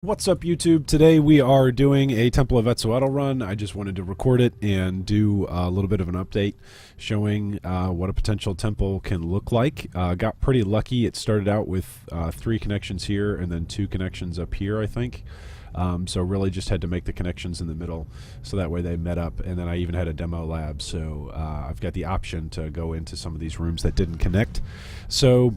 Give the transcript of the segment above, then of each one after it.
What's up, YouTube? Today we are doing a Temple of Atzoatl run. I just wanted to record it and do a little bit of an update showing what a potential temple can look like. Got pretty lucky. It started out with 3 connections here and then 2 connections up here, I think. So really just had to make the connections in the middle so that way they met up, and then I even had a demo lab, so I've got the option to go into some of these rooms that didn't connect. So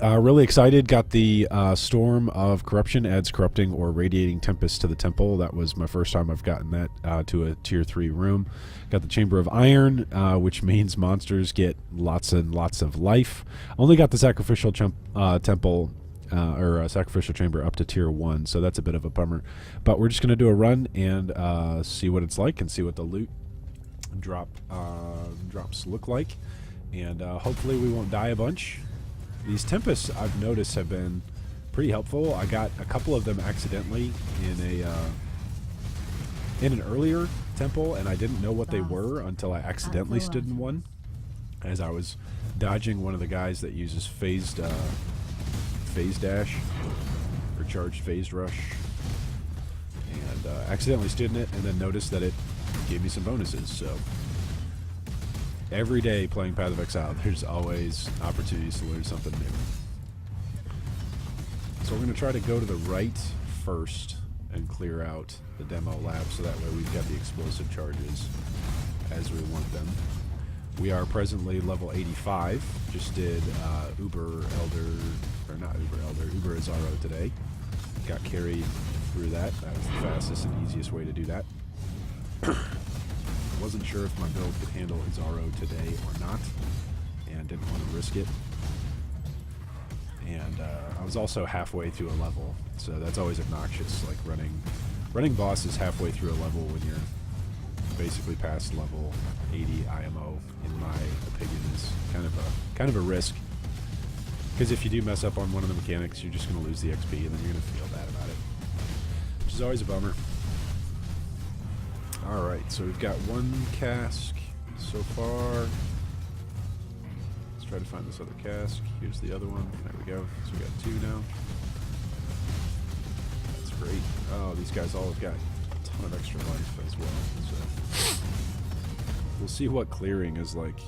really excited. Got the Storm of Corruption, adds corrupting or radiating tempest to the temple. That was my first time I've gotten that to a tier 3 room. Got the Chamber of Iron, which means monsters get lots and lots of life. Only got the Sacrificial Temple or Sacrificial Chamber up to tier 1, so that's a bit of a bummer. But we're just going to do a run and see what it's like and see what the loot drops look like. And hopefully we won't die a bunch. These tempests, I've noticed, have been pretty helpful. I got a couple of them accidentally in an earlier temple, and I didn't know what they were until I accidentally stood in one, as I was dodging one of the guys that uses phased dash or charged phased rush, and accidentally stood in it, and then noticed that it gave me some bonuses. So every day playing Path of Exile, there's always opportunities to learn something new. So we're going to try to go to the right first and clear out the demo lab, so that way we've got the explosive charges as we want them. We are presently level 85. Just did Uber Azaro today. Got carried through that. That was the fastest and easiest way to do that. Wasn't sure if my build could handle Azaro today or not, and didn't want to risk it. And I was also halfway through a level, so that's always obnoxious. Like running bosses halfway through a level when you're basically past level 80 IMO, in my opinion, is kind of a risk. Because if you do mess up on one of the mechanics, you're just going to lose the XP, and then you're going to feel bad about it, which is always a bummer. Alright, so we've got 1 cask so far. Let's try to find this other cask. Here's the other one. There we go. So we got 2 now. That's great. Oh, these guys all have got a ton of extra life as well. So we'll see what clearing is like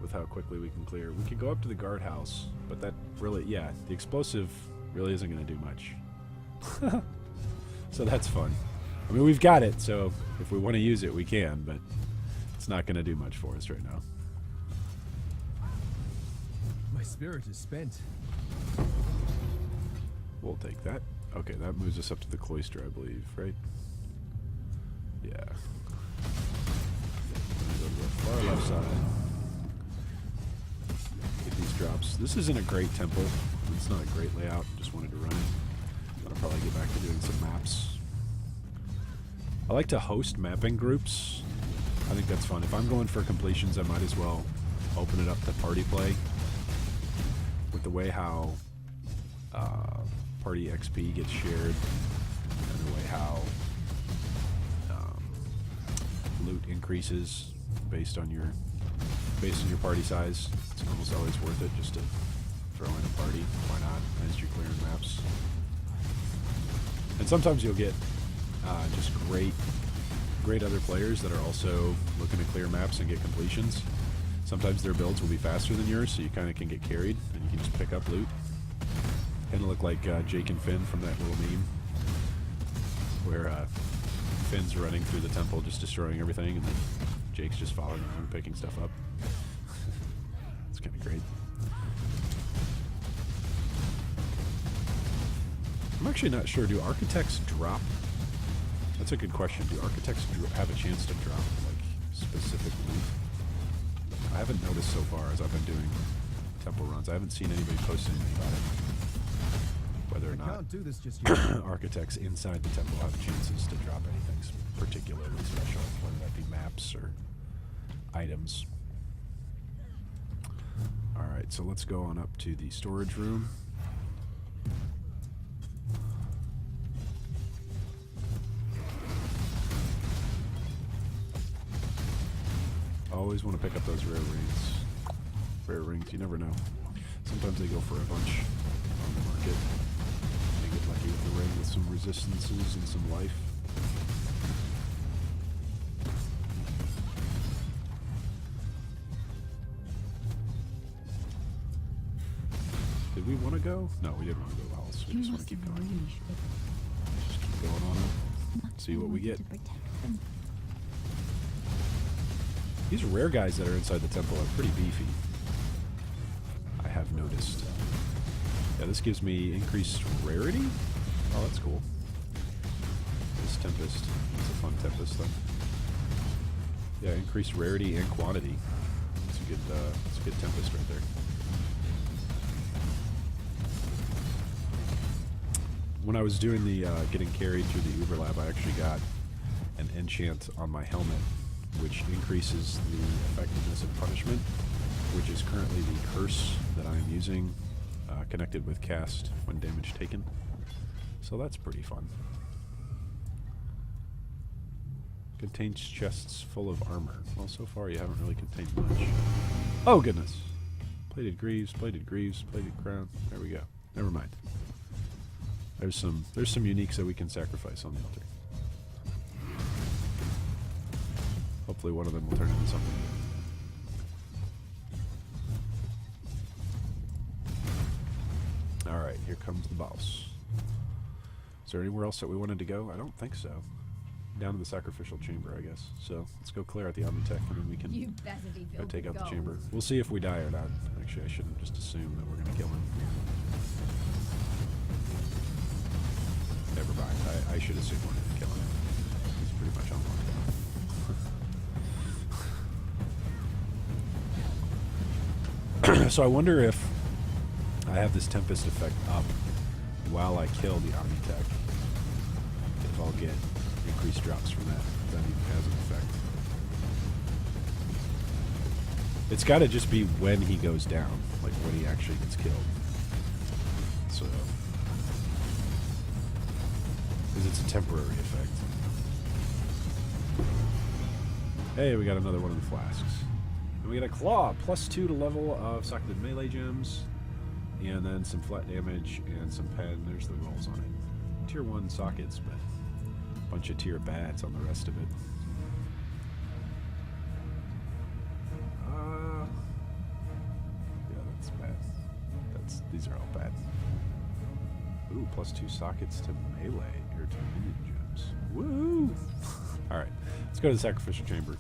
with how quickly we can clear. We could go up to the guardhouse, but that really, yeah, the explosive really isn't going to do much. So that's fun. I mean, we've got it, so if we want to use it, we can, but it's not going to do much for us right now. My spirit is spent. We'll take that. Okay, that moves us up to the cloister, I believe, right? Yeah. Go to the far left side. Get these drops. This isn't a great temple. It's not a great layout. Just wanted to run it. I'll probably get back to doing some maps. I like to host mapping groups. I think that's fun. If I'm going for completions, I might as well open it up to party play. With the way how party XP gets shared, and the way how loot increases based on your party size, it's almost always worth it just to throw in a party. Why not? As you're clearing maps. And sometimes you'll get just great other players that are also looking to clear maps and get completions. Sometimes their builds will be faster than yours, so you kind of can get carried and you can just pick up loot. Kind of look like Jake and Finn from that little meme, where Finn's running through the temple just destroying everything, and then Jake's just following around picking stuff up. It's kind of great. I'm actually not sure. Do architects drop? That's a good question. Do architects have a chance to drop, like, specific loot? I haven't noticed so far as I've been doing temple runs. I haven't seen anybody post anything about it. Whether or not architects inside the temple have chances to drop anything particularly special, whether that be maps or items. Alright, so let's go on up to the storage room. Always want to pick up those rare rings. Rare rings, you never know. Sometimes they go for a bunch on the market. You get lucky with the ring with some resistances and some life. Did we want to go? No, we didn't want to go else. We just want to keep going. Just keep going on up. See what we get. These rare guys that are inside the temple are pretty beefy. I have noticed. Yeah, this gives me increased rarity? Oh, that's cool. This Tempest. It's a fun Tempest, though. Yeah, increased rarity and quantity. It's a good Tempest right there. When I was doing the getting carried through the Uber Lab, I actually got an enchant on my helmet, which increases the effectiveness of punishment, which is currently the curse that I am using, connected with cast when damage taken. So that's pretty fun. Contains chests full of armor. Well, so far you haven't really contained much. Oh goodness! Plated greaves, plated crown. There we go. Never mind. There's some uniques that we can sacrifice on the altar. Hopefully one of them will turn into something good. Alright, here comes the boss. Is there anywhere else that we wanted to go? I don't think so. Down to the sacrificial chamber, I guess. So let's go clear out the Omnitech and then we can go take out the chamber. We'll see if we die or not. Actually, I shouldn't just assume that we're going to kill him. Never mind. I should assume we're going to kill him. He's pretty much unlocked. So I wonder if I have this Tempest effect up while I kill the Omnitech. If I'll get increased drops from that. If that even has an effect. It's got to just be when he goes down. Like when he actually gets killed. So... because it's a temporary effect. Hey, we got another one of the flasks. And we got a claw, +2 to level of socketed melee gems. And then some flat damage and some pen. There's the rolls on it. Tier 1 sockets, but a bunch of tier bads on the rest of it. Yeah, that's bad. These are all bad. Ooh, +2 sockets to melee. Or to minion gems. Woo! Alright, let's go to the sacrificial chamber.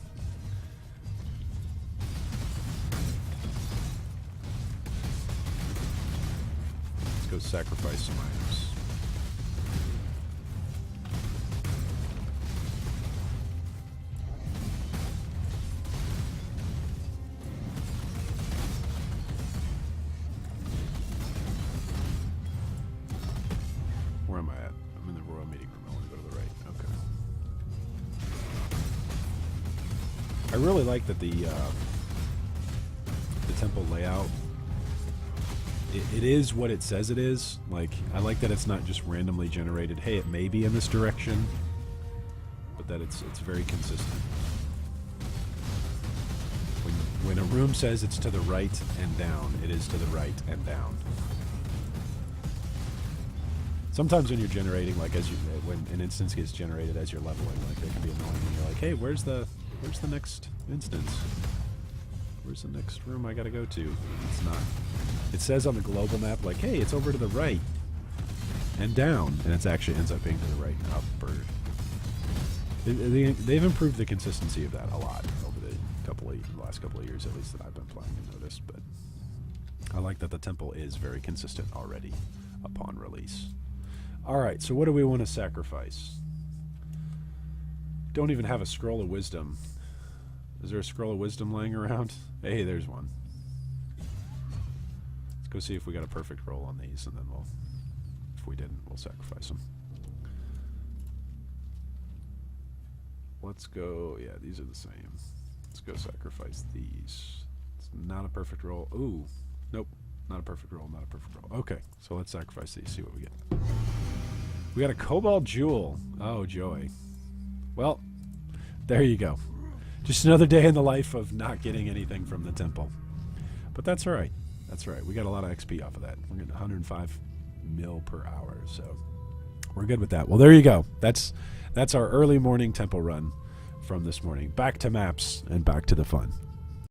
Let's go sacrifice some items. Where am I at? I'm in the royal meeting room. I want to go to the right. Okay. I really like that the temple layout. It is what it says it is. Like, I like that it's not just randomly generated. Hey, it may be in this direction, but that it's very consistent. When a room says it's to the right and down, it is to the right and down. Sometimes when you're generating, like when an instance gets generated as you're leveling, like they can be annoying. And you're like, hey, where's the next instance? Where's the next room I gotta go to? It's not. It says on the global map, like, hey, it's over to the right and down, and it actually ends up being to the right and up. Or they've improved the consistency of that a lot over the last couple of years, at least, that I've been playing and noticed. But I like that the temple is very consistent already upon release. Alright, so what do we want to sacrifice? Don't even have a scroll of wisdom. Is there a scroll of wisdom laying around? Hey, there's one. Let's go see if we got a perfect roll on these, and then if we didn't, we'll sacrifice them. Let's go, yeah, these are the same. Let's go sacrifice these. It's not a perfect roll. Ooh, nope. Not a perfect roll, not a perfect roll. Okay, so let's sacrifice these, see what we get. We got a cobalt jewel. Oh, joy. Well, there you go. Just another day in the life of not getting anything from the temple. But that's alright. That's alright. We got a lot of XP off of that. We're getting 105 mil per hour, so We're good with that. Well, there you go. That's our early morning temple run from this morning. Back to maps and back to the fun.